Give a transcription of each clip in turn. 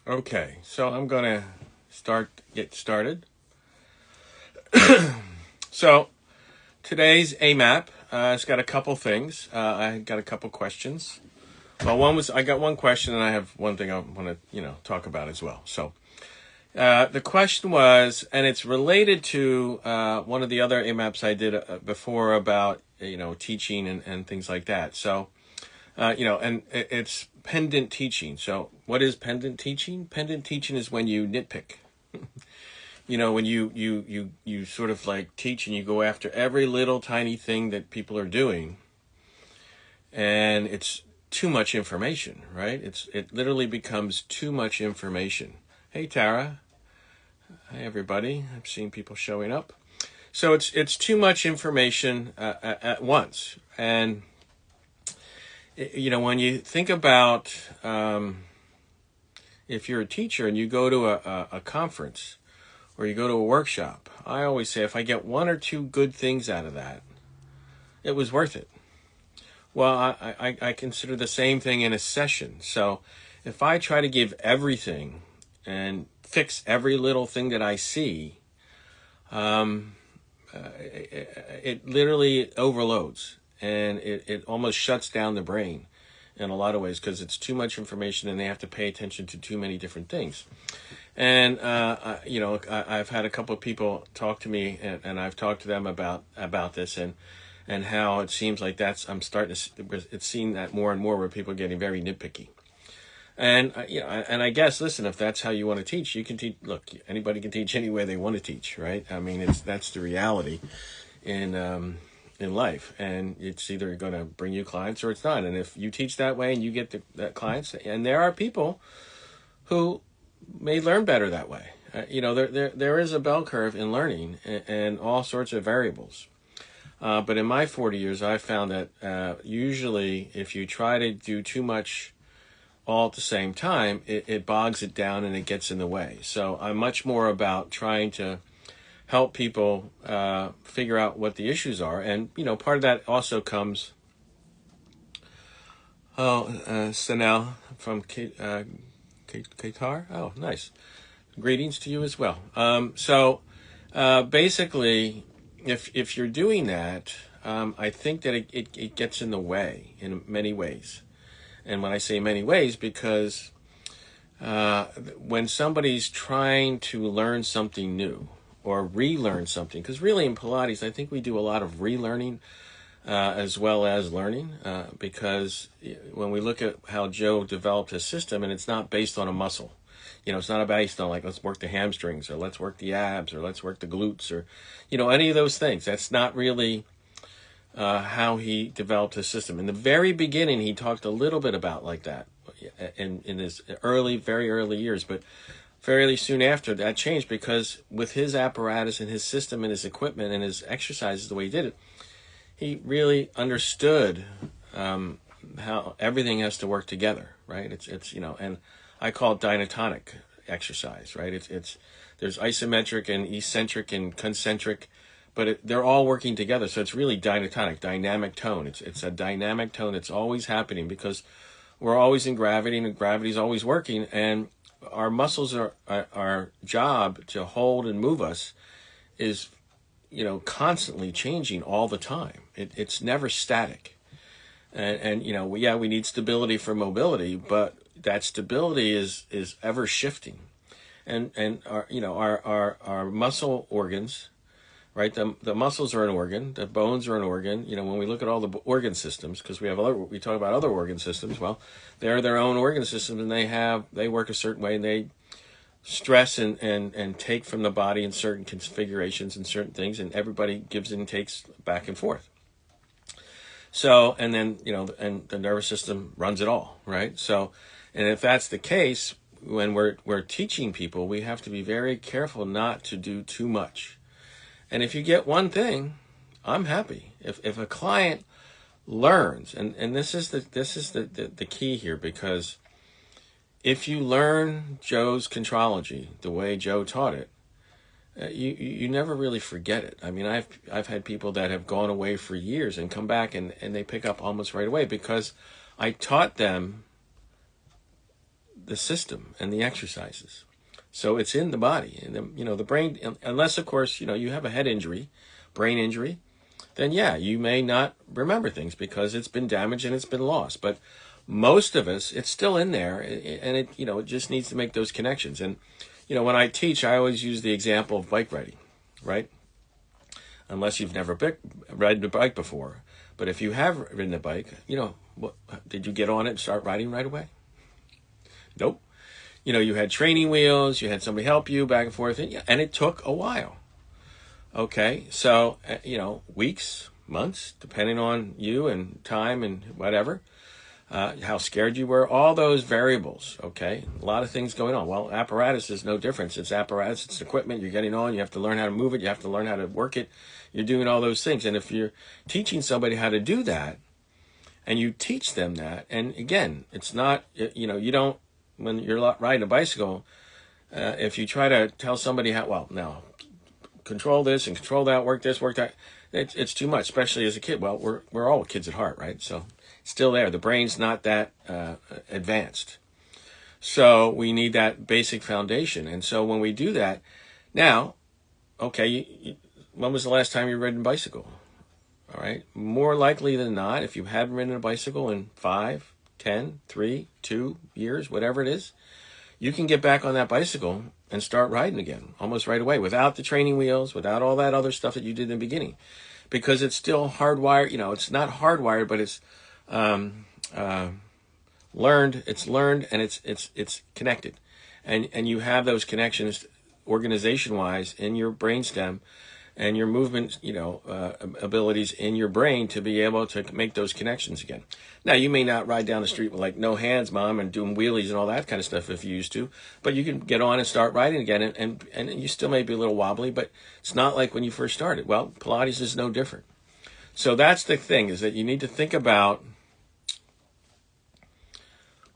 Okay, so I'm gonna get started. So today's AMAP, it's got a couple things. I got a couple questions. Well, I got one question, and I have one thing I want to talk about as well. So the question was, and it's related to one of the other AMAPs I did before about teaching and things like that. So and it's pendant teaching. So what is pendant teaching? Pendant teaching is when you nitpick. When you sort of like teach and you go after every little tiny thing that people are doing, and it's too much information, right? It literally becomes too much information. Hey Tara, hi everybody. I've seen people showing up. So it's too much information at once, and when you think about if you're a teacher and you go to a conference or you go to a workshop, I always say if I get one or two good things out of that, it was worth it. Well, I consider the same thing in a session. So if I try to give everything and fix every little thing that I see, it literally overloads, and it almost shuts down the brain in a lot of ways because it's too much information and they have to pay attention to too many different things. And I've had a couple of people talk to me, and I've talked to them about this and how it seems like it's seen that more and more where people are getting very nitpicky. And and I guess, listen, if that's how you want to teach, you can teach. Look, anybody can teach any way they want to teach, right? I mean, that's the reality in life, and it's either going to bring you clients or it's not. And if you teach that way and you get the clients, and there are people who may learn better that way. There is a bell curve in learning and all sorts of variables. But in my 40 years, I've found that usually if you try to do too much all at the same time, it bogs it down and it gets in the way. So I'm much more about trying to help people figure out what the issues are. And, part of that also comes, Sanel from Qatar. Oh, nice. Greetings to you as well. Basically, if you're doing that, I think that it gets in the way in many ways. And when I say many ways, because when somebody's trying to learn something new or relearn something, because really in Pilates, I think we do a lot of relearning as well as learning, because when we look at how Joe developed his system, and it's not based on a muscle. It's not based on like, let's work the hamstrings or let's work the abs or let's work the glutes or, any of those things. That's not really how he developed his system. In the very beginning, he talked a little bit about like that in his very early years, but fairly soon after that changed because with his apparatus and his system and his equipment and his exercises, the way he did it, he really understood how everything has to work together, right? It's and I call it dynatonic exercise, right? There's isometric and eccentric and concentric, but they're all working together. So it's really dynatonic, dynamic tone. It's a dynamic tone that's always happening because we're always in gravity and gravity's always working, and our muscles our job to hold and move us is constantly changing all the time. It's never static. And we need stability for mobility, but that stability is ever shifting. And our muscle organs, right? The muscles are an organ, the bones are an organ. When we look at all the organ systems, because we talk about other organ systems, well, they're their own organ systems, and they work a certain way, and they stress and take from the body in certain configurations and certain things, and everybody gives and takes back and forth. So, and then, and the nervous system runs it all, right? So, and if that's the case, when we're teaching people, we have to be very careful not to do too much. And if you get one thing, I'm happy. If a client learns, and this is the key here, because if you learn Joe's contrology the way Joe taught it, you never really forget it. I mean, I've had people that have gone away for years and come back and they pick up almost right away because I taught them the system and the exercises. So it's in the body, and the brain. Unless, of course, you have a head injury, brain injury, then yeah, you may not remember things because it's been damaged and it's been lost. But most of us, it's still in there, and it just needs to make those connections. And when I teach, I always use the example of bike riding, right? Unless you've never ridden a bike before. But if you have ridden a bike, did you get on it and start riding right away? Nope. You had training wheels, you had somebody help you back and forth, and it took a while. Okay, so, weeks, months, depending on you and time and whatever, how scared you were, all those variables, okay? A lot of things going on. Well, apparatus is no difference. It's apparatus, it's equipment you're getting on. You have to learn how to move it. You have to learn how to work it. You're doing all those things. And if you're teaching somebody how to do that, and you teach them that, and again, it's not, you don't, when you're riding a bicycle, if you try to tell somebody now, control this and control that, work this, work that, it's too much, especially as a kid. Well, we're all kids at heart, right? So it's still there. The brain's not that advanced. So we need that basic foundation. And so when we do that, now, okay, when was the last time you rode a bicycle? All right. More likely than not, if you haven't ridden a bicycle in 5, 10, 3, 2 years, whatever it is, you can get back on that bicycle and start riding again almost right away without the training wheels, without all that other stuff that you did in the beginning, because it's still hardwired. It's not hardwired, but it's learned. It's learned, and it's connected, and you have those connections organization-wise in your brainstem and your movement, abilities in your brain to be able to make those connections again. Now, you may not ride down the street with like no hands, mom, and doing wheelies and all that kind of stuff if you used to, but you can get on and start riding again, and you still may be a little wobbly, but it's not like when you first started. Well, Pilates is no different. So that's the thing, is that you need to think about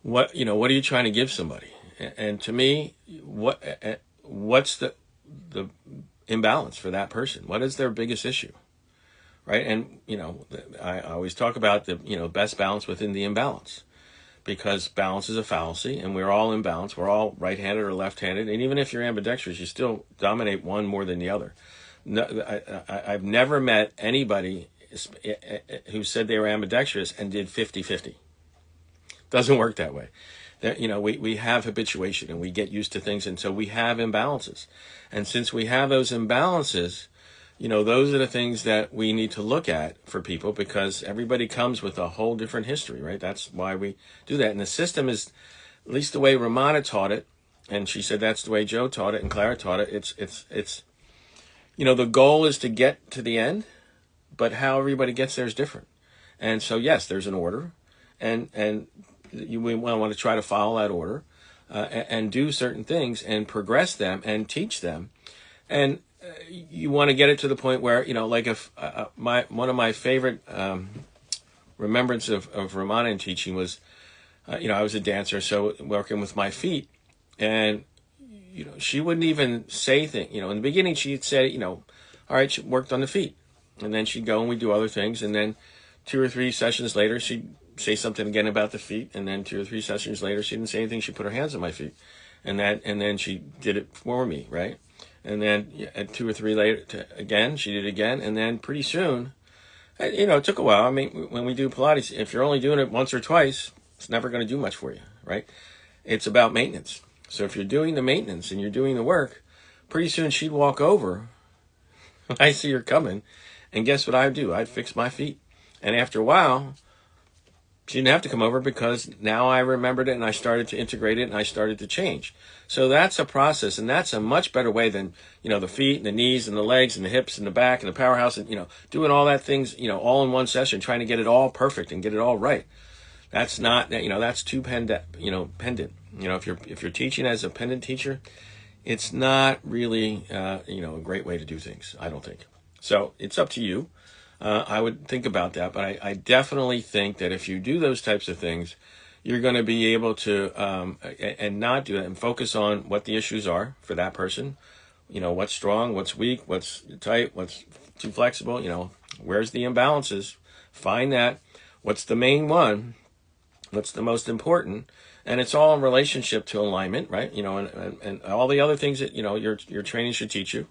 what are you trying to give somebody? And to me, what's the imbalance for that person? What is their biggest issue? Right? And, I always talk about the, best balance within the imbalance, because balance is a fallacy, and we're all imbalanced. We're all right-handed or left-handed. And even if you're ambidextrous, you still dominate one more than the other. No, I've never met anybody who said they were ambidextrous and did 50-50. Doesn't work that way. We have habituation, and we get used to things, and so we have imbalances. And since we have those imbalances, those are the things that we need to look at for people, because everybody comes with a whole different history, right? That's why we do that. And the system is, at least the way Ramana taught it, and she said that's the way Joe taught it and Clara taught it, it's the goal is to get to the end, but how everybody gets there is different. And so, yes, there's an order, and we want to try to follow that order, and do certain things and progress them and teach them. And you want to get it to the point where, like if one of my favorite remembrance of Ramana and teaching was, I was a dancer, so working with my feet, and she wouldn't even say things. In the beginning she'd say, all right, she worked on the feet, and then she'd go and we'd do other things, and then 2 or 3 sessions later she'd say something again about the feet, and then 2 or 3 sessions later she didn't say anything. She put her hands on my feet, and then she did it for me, right? And then at 2 or 3 later again she did it again, and then pretty soon, it took a while. I mean, when we do Pilates, if you're only doing it once or twice, it's never going to do much for you, right? It's about maintenance. So if you're doing the maintenance and you're doing the work, pretty soon she'd walk over. I see her coming, and guess what I'd do? I'd fix my feet, and after a while, she didn't have to come over, because now I remembered it and I started to integrate it and I started to change. So that's a process, and that's a much better way than, the feet and the knees and the legs and the hips and the back and the powerhouse and, doing all that things, all in one session, trying to get it all perfect and get it all right. That's not, that's too pendant. If you're teaching as a pendant teacher, it's not really, a great way to do things, I don't think. So it's up to you. I would think about that, but I definitely think that if you do those types of things, you're going to be able to, and not do it, and focus on what the issues are for that person. What's strong, what's weak, what's tight, what's too flexible, where's the imbalances, find that, what's the main one, what's the most important, And it's all in relationship to alignment, right? And all the other things that, your training should teach you.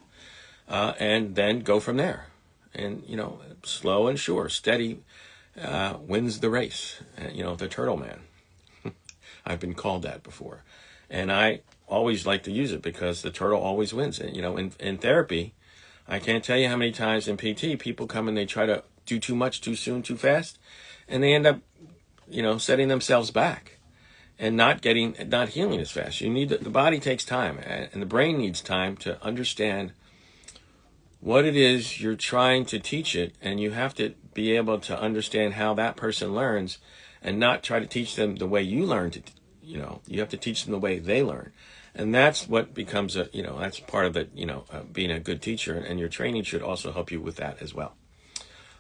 And then go from there. And, slow and sure, steady wins the race. The turtle man. I've been called that before. And I always like to use it because the turtle always wins. And, in therapy, I can't tell you how many times in PT people come and they try to do too much, too soon, too fast. And they end up, setting themselves back and not healing as fast. The body takes time, and the brain needs time to understand what it is you're trying to teach it, and you have to be able to understand how that person learns and not try to teach them the way you learn to, you have to teach them the way they learn. And that's what becomes that's part of the, being a good teacher, and your training should also help you with that as well.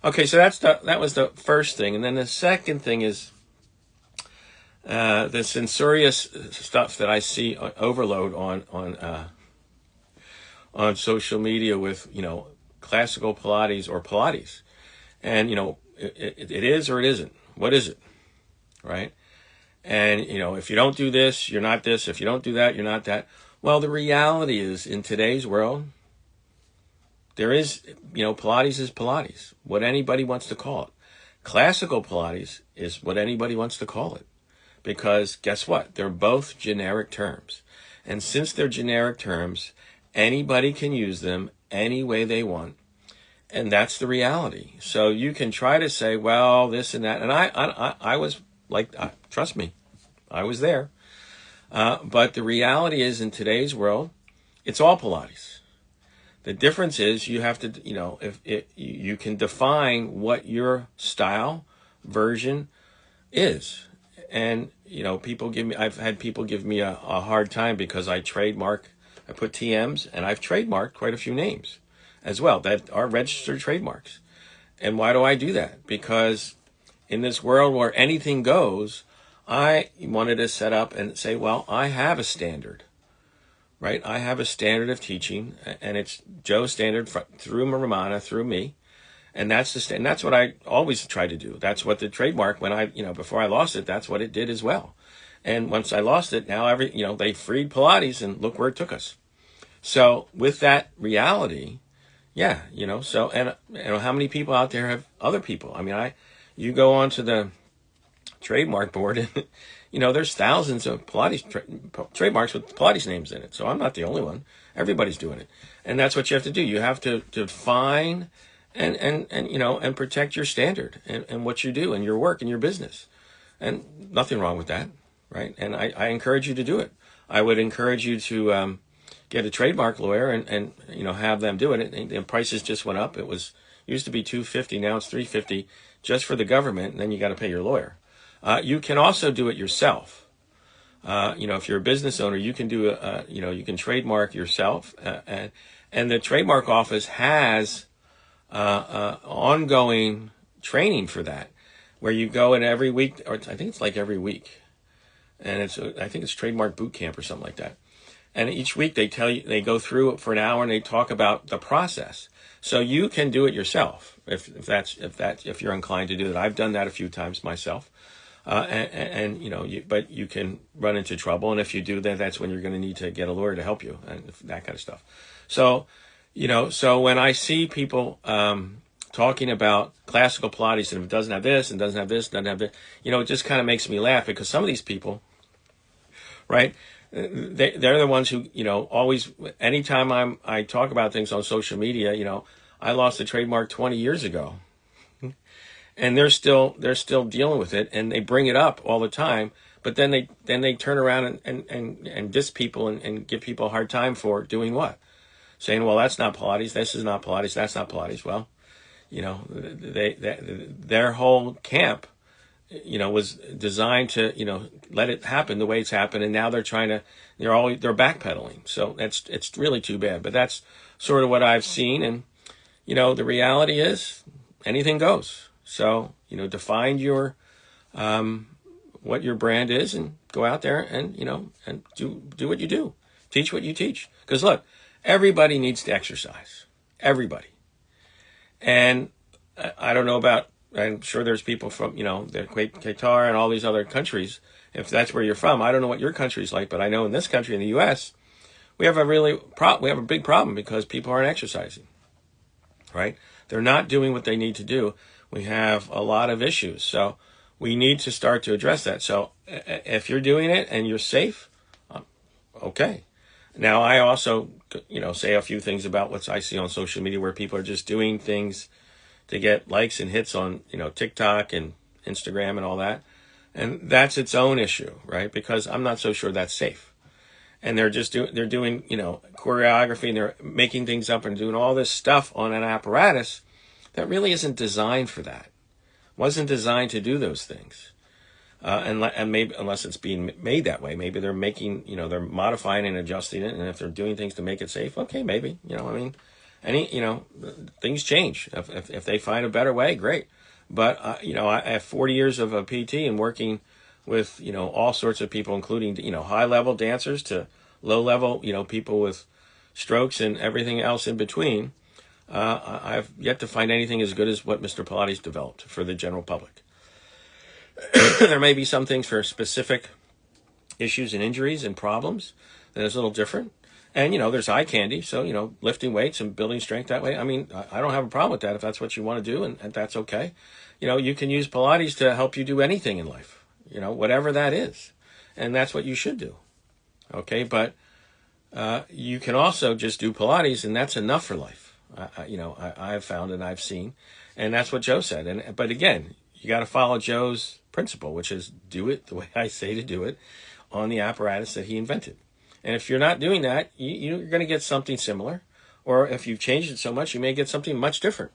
Okay, so that was the first thing. And then the second thing is the censorious stuff that I see overload on social media with, classical Pilates or Pilates. And, it is or it isn't. What is it? Right? And, if you don't do this, you're not this. If you don't do that, you're not that. Well, the reality is, in today's world, there is, Pilates is Pilates, what anybody wants to call it. Classical Pilates is what anybody wants to call it. Because guess what? They're both generic terms. And since they're generic terms, anybody can use them any way they want. And that's the reality. So you can try to say, well, this and that. And I was like, trust me, I was there. But the reality is, in today's world, it's all Pilates. The difference is you have to, if you can define what your style version is. And, I've had people give me a hard time because I put TMs, and I've trademarked quite a few names as well that are registered trademarks. And why do I do that? Because in this world where anything goes, I wanted to set up and say, well, I have a standard, right? I have a standard of teaching, and it's Joe's standard through Ramana, through me. And that's that's what I always try to do. That's what the trademark, before I lost it, that's what it did as well. And once I lost it, now they freed Pilates, and look where it took us. So with that reality, yeah, so, and how many people out there have other people? I mean, you go onto the trademark board, and, there's thousands of Pilates trademarks with Pilates names in it. So I'm not the only one. Everybody's doing it. And that's what you have to do. You have to define and protect your standard and what you do and your work and your business. And nothing wrong with that, right? And I encourage you to do it. I would encourage you to get a trademark lawyer and have them do it. And the prices just went up. It used to be $250, now it's $350 just for the government, and then you got to pay your lawyer. You can also do it yourself. If you're a business owner, you can do you can trademark yourself, and the trademark office has ongoing training for that, where you go in every week, or I think it's like every week, and I think it's trademark boot camp or something like that. And each week they go through it for an hour and they talk about the process. So you can do it yourself if you're inclined to do it. I've done that a few times myself, but you can run into trouble, and if you do that, that's when you're going to need to get a lawyer to help you and that kind of stuff. So. So when I see people talking about classical Pilates, and if it doesn't have this and doesn't have this, doesn't have this, it just kind of makes me laugh, because some of these people, right, they're the ones who, always, anytime I talk about things on social media, I lost a trademark 20 years ago, and they're still dealing with it, and they bring it up all the time. But then they turn around and diss people and give people a hard time for doing what? Saying, well, that's not Pilates, this is not Pilates, that's not Pilates. Well, their whole camp, was designed to, let it happen the way it's happened, and now they're backpedaling. So it's really too bad. But that's sort of what I've seen, and the reality is anything goes. So define your what your brand is, and go out there and and do what you do, teach what you teach. Because look. Everybody needs to exercise. Everybody. And I don't know about, I'm sure there's people from, the Qatar and all these other countries if that's where you're from. I don't know what your country's like, but I know in this country, in the U.S., we have a big problem because people aren't exercising, right? They're not doing what they need to do. We have a lot of issues, so we need to start to address that. So if you're doing it and you're safe, okay. Now, I also, say a few things about what I see on social media where people are just doing things to get likes and hits on, TikTok and Instagram and all that. And that's its own issue, right? Because I'm not so sure that's safe. And they're doing, choreography, and they're making things up and doing all this stuff on an apparatus that really isn't designed for that. Wasn't designed to do those things. And maybe unless it's being made that way, maybe they're making, they're modifying and adjusting it. And if they're doing things to make it safe, okay, maybe, things change. If they find a better way, great. But, I have 40 years of a PT and working with, all sorts of people, including, high level dancers to low level, people with strokes and everything else in between. I've yet to find anything as good as what Mr. Pilates developed for the general public. There may be some things for specific issues and injuries and problems that is a little different. And, there's eye candy. So, lifting weights and building strength that way. I mean, I don't have a problem with that if that's what you want to do, and that's okay. You can use Pilates to help you do anything in life, whatever that is. And that's what you should do. Okay, but you can also just do Pilates, and that's enough for life. I've found and I've seen. And that's what Joe said. But again, you got to follow Joe's principle, which is do it the way I say to do it on the apparatus that he invented. And if you're not doing that, you're going to get something similar. Or if you've changed it so much, you may get something much different.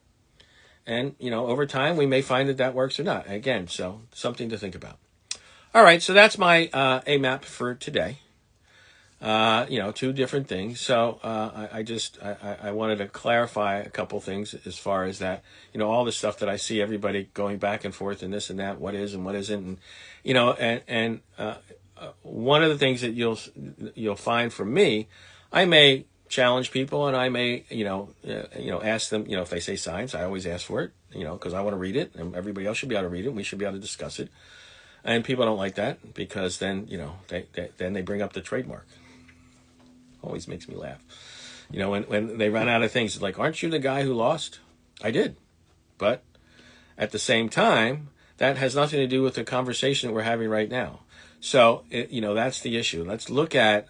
And, over time, we may find that works or not. Again, so something to think about. All right, so that's my AMAP for today. 2 different things. So I wanted to clarify a couple things as far as that, all the stuff that I see everybody going back and forth and this and that, what is and what isn't. And one of the things that you'll find from me, I may challenge people and I may, ask them, if they say science, I always ask for it, because I want to read it and everybody else should be able to read it. And we should be able to discuss it. And people don't like that because then, then they bring up the trademark. Always makes me laugh. When they run out of things, it's like, aren't you the guy who lost? I did. But at the same time, that has nothing to do with the conversation that we're having right now. So, that's the issue. Let's look at,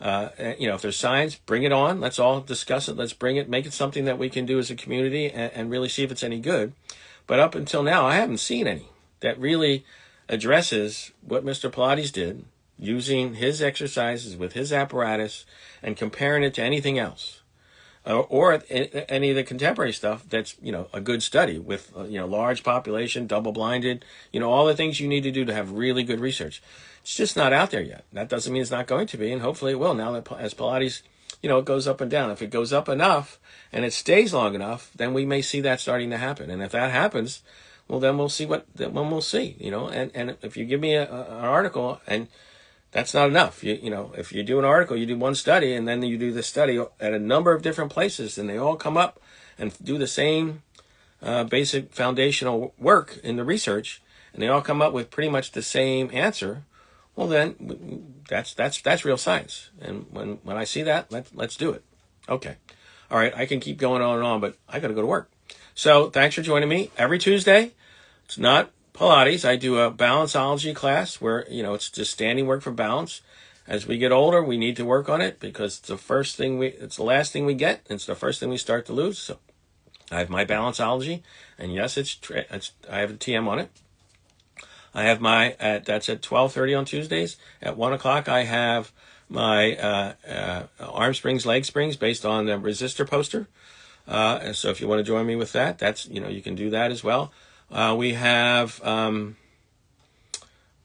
if there's science, bring it on. Let's all discuss it. Let's bring it, make it something that we can do as a community and really see if it's any good. But up until now, I haven't seen any that really addresses what Mr. Pilates did, using his exercises with his apparatus and comparing it to anything else, or any of the contemporary stuff that's, a good study with, large population, double-blinded, all the things you need to do to have really good research. It's just not out there yet. That doesn't mean it's not going to be, and hopefully it will now that as Pilates, it goes up and down. If it goes up enough and it stays long enough, then we may see that starting to happen. And if that happens, well, then we'll see we'll see, and if you give me an article and that's not enough. If you do an article, you do one study, and then you do the study at a number of different places, and they all come up and do the same basic foundational work in the research, and they all come up with pretty much the same answer. Well, then that's real science. And when I see that, let's do it. Okay. All right. I can keep going on and on, but I got to go to work. So thanks for joining me every Tuesday. It's not Pilates. I do a balanceology class where, it's just standing work for balance. As we get older, we need to work on it because it's the last thing we get. And it's the first thing we start to lose. So I have my balanceology, and yes, I have a TM on it. I have that's at 12:30 on Tuesdays. At 1:00, I have my arm springs, leg springs based on the resistor poster. And so if you want to join me with that, that's, you can do that as well. We have, what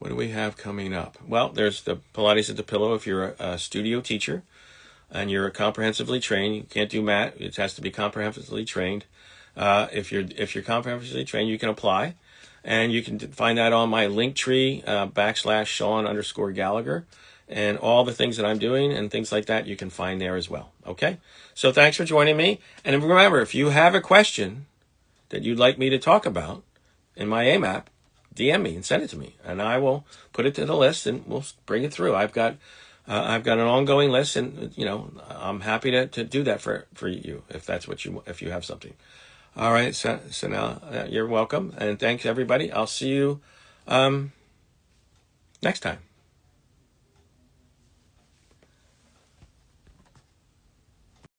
do we have coming up? Well, there's the Pilates at the Pillow if you're a studio teacher and you're comprehensively trained. You can't do mat. It has to be comprehensively trained. If you're comprehensively trained, you can apply. And you can find that on my Linktree, /Sean_Gallagher. And all the things that I'm doing and things like that, you can find there as well. Okay? So thanks for joining me. And remember, if you have a question that you'd like me to talk about in my AMAP, DM me and send it to me, and I will put it to the list and we'll bring it through. I've got an ongoing list, and I'm happy to do that for you if that's what if you have something. All right, so now you're welcome, and thanks everybody. I'll see you next time.